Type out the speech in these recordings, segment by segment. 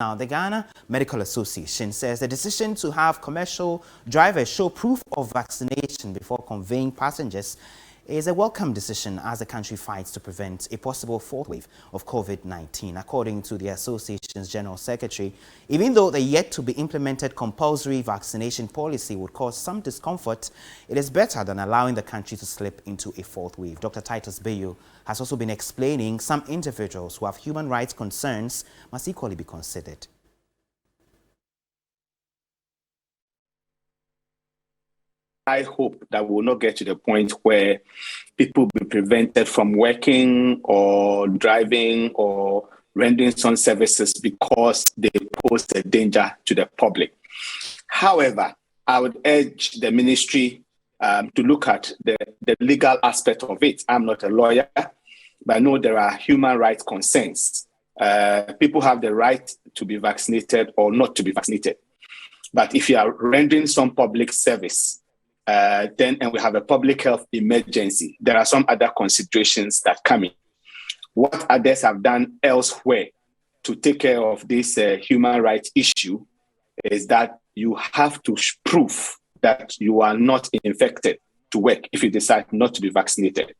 Now, the Ghana Medical Association says the decision to have commercial drivers show proof of vaccination before conveying passengers is a welcome decision as the country fights to prevent a possible fourth wave of COVID-19. According to the association's general secretary, even though the yet to be implemented compulsory vaccination policy would cause some discomfort, it is better than allowing the country to slip into a fourth wave. Dr. Titus Bayo has also been explaining some individuals who have human rights concerns must equally be considered. I hope that we will not get to the point where people will be prevented from working or driving or rendering some services because they pose a danger to the public. However, I would urge the ministry to look at the legal aspect of it. I'm not a lawyer, but I know there are human rights concerns. People have the right to be vaccinated or not to be vaccinated. But if you are rendering some public service, and we have a public health emergency, there are some other considerations that come in. What others have done elsewhere to take care of this human rights issue is that you have to prove that you are not infected to work if you decide not to be vaccinated.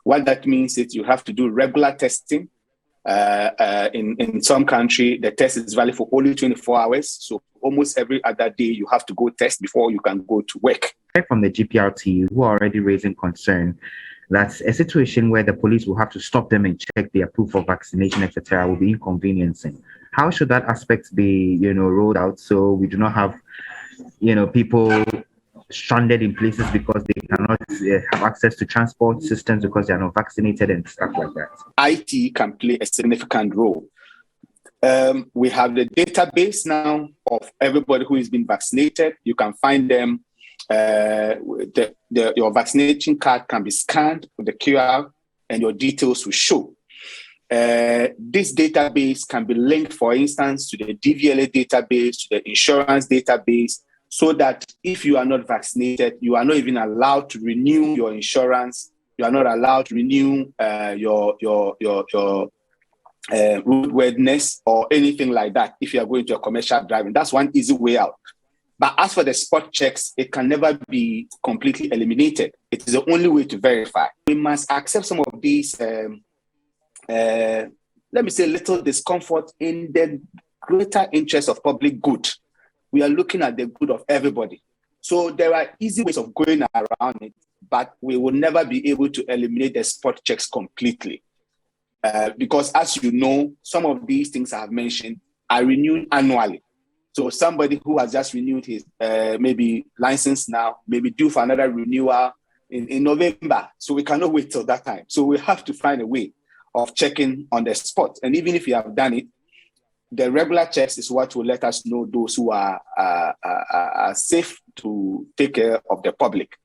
What that means is you have to do regular testing. In some country, the test is valid for only 24 hours. So almost every other day, you have to go test before you can go to work. From the GPRT, who are already raising concern that a situation where the police will have to stop them and check their proof of vaccination, etc., will be inconveniencing. How should that aspect be, rolled out so we do not have, people stranded in places because they cannot have access to transport systems because they are not vaccinated and stuff like that? IT can play a significant role. We have the database now of everybody who has been vaccinated. You can find them. Your vaccination card can be scanned with the QR and your details will show. This database can be linked, for instance, to the DVLA database, to the insurance database, so that if you are not vaccinated, you are not even allowed to renew your insurance. You are not allowed to renew your roadworthiness or anything like that if you are going to a commercial driving. That's one easy way out. But as for the spot checks, it can never be completely eliminated. It is the only way to verify. We must accept some of these, little discomfort in the greater interest of public good. We are looking at the good of everybody. So there are easy ways of going around it, but we will never be able to eliminate the spot checks completely. Because as you know, some of these things I have mentioned are renewed annually. So somebody who has just renewed his maybe license now, may be due for another renewal in November. So we cannot wait till that time. So we have to find a way of checking on the spot. And even if you have done it, the regular checks is what will let us know those who are safe to take care of the public.